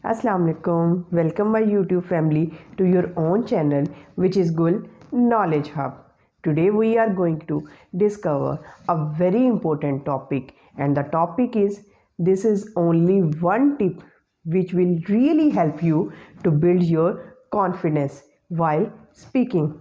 Assalamu alaikum. Welcome my YouTube family to your own channel which is Gul Knowledge Hub. Today we are going to discover a very important topic, and the topic is this is only one tip which will really help you to build your confidence while speaking.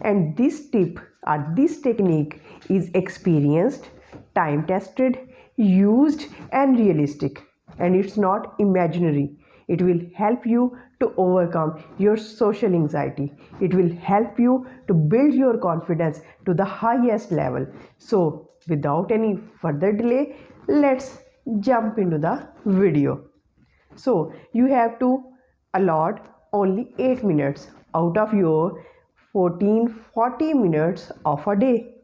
And this tip or this technique is experienced, time tested, used and realistic, and it's not imaginary. It will help you to overcome your social anxiety. It will help you to build your confidence to the highest level. So without any further delay, let's jump into the video. So you have to allot only 8 minutes out of your 40 minutes of a day.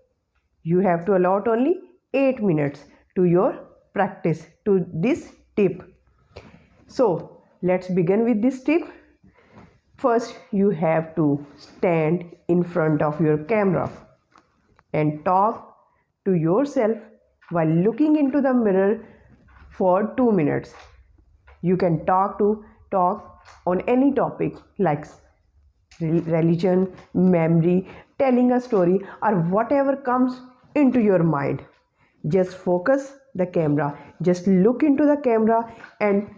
You have to allot only 8 minutes to your practice, to this tip. So let's begin with this tip. First, you have to stand in front of your camera and talk to yourself while looking into the mirror for 2 minutes. You can talk on any topic like religion, memory, telling a story, or whatever comes into your mind. Just focus the camera, just look into the camera and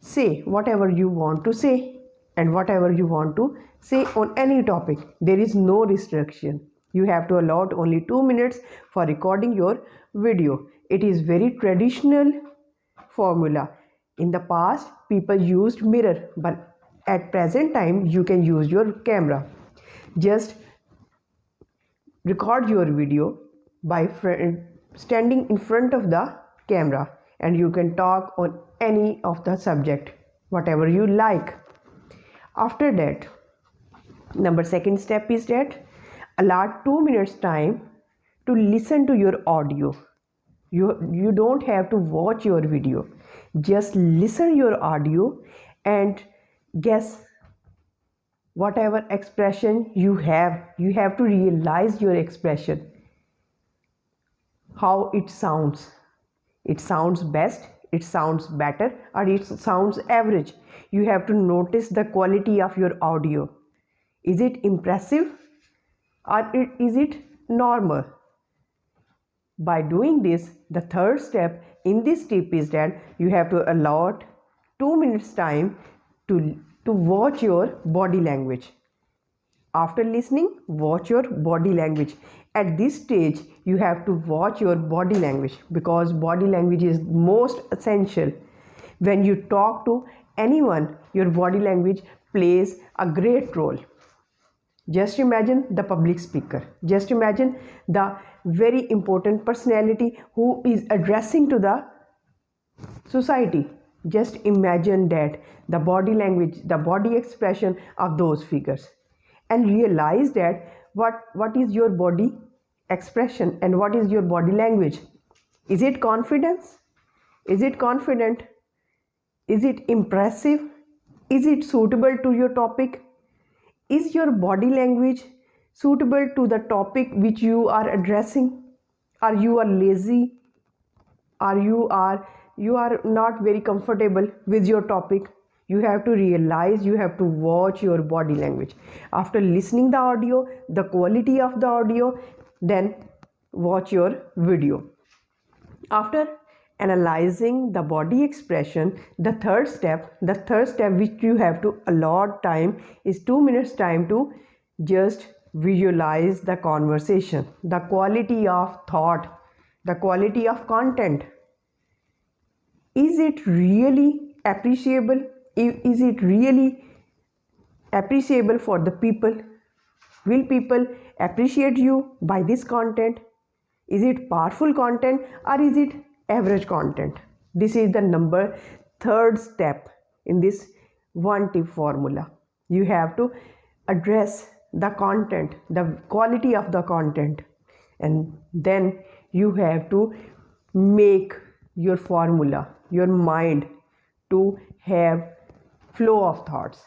say whatever you want to say and whatever you want to say on any topic. There is no restriction. You have to allot only 2 minutes for recording your video. It is very traditional formula. In the past, people used mirror, but at present time you can use your camera. Just record your video by standing in front of the camera, and you can talk on any of the subject whatever you like. After that, second step is that allot 2 minutes time to listen to your audio. You don't have to watch your video, just listen your audio and guess whatever expression you have to realize your expression, how it sounds. It sounds best, it sounds better, or it sounds average. You have to notice the quality of your audio. Is it impressive or is it normal? By doing this, the third step in this tip is that you have to allot 2 minutes time to watch your body language. After listening, watch your body language. At this stage, you have to watch your body language because body language is most essential. When you talk to anyone, your body language plays a great role. Just imagine the public speaker. Just imagine the very important personality who is addressing to the society. Just imagine that the body language, the body expression of those figures, and realize that what is your body expression and what is your body language. Is it confidence? Is it confident? Is it impressive? Is it suitable to your topic? Is your body language suitable to the topic which you are addressing? Or you are lazy? Or you are not very comfortable with your topic? You have to realize, you have to watch your body language. After listening the audio, the quality of the audio, then watch your video. After analyzing the body expression, the third step which you have to allot time is 2 minutes time to just visualize the conversation, the quality of thought, the quality of content. Is it really appreciable? Is it really appreciable for the people? Will people appreciate you by this content? Is it powerful content or is it average content? This is the third step in this one tip formula. You have to address the content, the quality of the content, and then you have to make your formula, your mind to have flow of thoughts.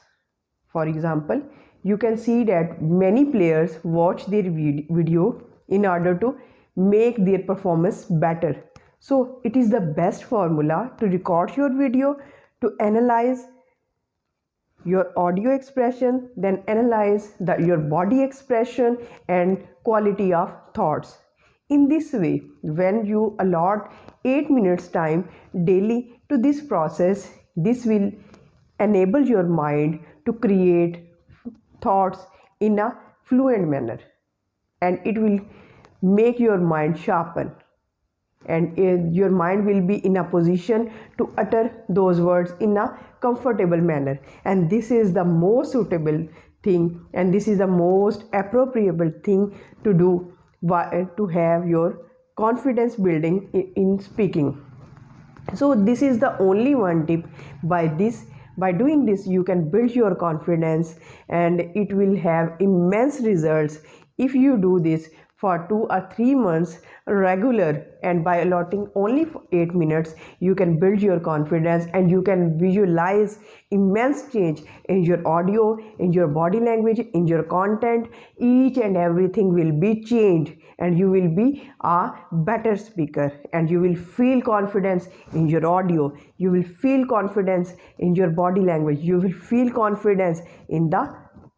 For example, you can see that many players watch their video in order to make their performance better. So it is the best formula to record your video, to analyze your audio expression, then analyze your body expression and quality of thoughts. In this way, when you allot 8 minutes time daily to this process, this will enable your mind to create thoughts in a fluent manner, and it will make your mind sharpen, and your mind will be in a position to utter those words in a comfortable manner. And this is the most suitable thing, and this is the most appropriate thing to do to have your confidence building in speaking. So this is the only one tip. By doing this, you can build your confidence, and it will have immense results if you do this for 2 or 3 months regular. And by allotting only 8 minutes, you can build your confidence, and you can visualize immense change in your audio, in your body language, in your content. Each and everything will be changed, and you will be a better speaker, and you will feel confidence in your audio, you will feel confidence in your body language, you will feel confidence in the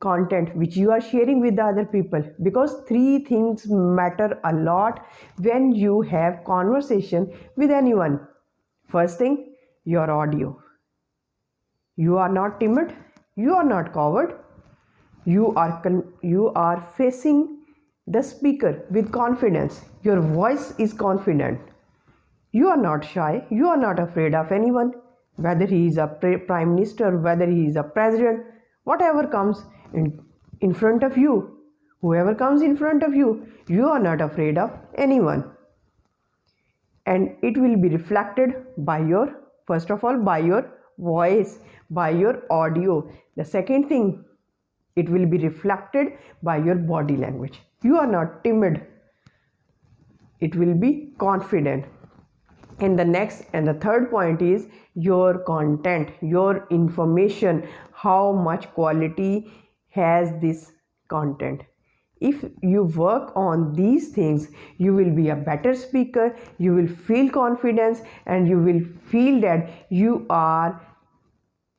content which you are sharing with the other people. Because 3 things matter a lot when you have conversation with anyone. First thing, your audio. You are not timid, you are not coward, you are facing the speaker with confidence. Your voice is confident. You are not shy, you are not afraid of anyone, whether he is a prime minister, whether he is a president, whatever comes in front of you, whoever comes in front of you, you are not afraid of anyone. And it will be reflected by your, first of all, by your voice, by your audio. The second thing, it will be reflected by your body language. You are not timid, it will be confident. And the next and the third point is your content, your information, how much quality has this content. If you work on these things, you will be a better speaker, you will feel confidence, and you will feel that you are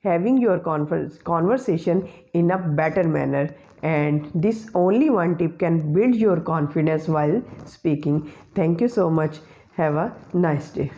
having your conversation in a better manner. And this only one tip can build your confidence while speaking. Thank you so much. Have a nice day.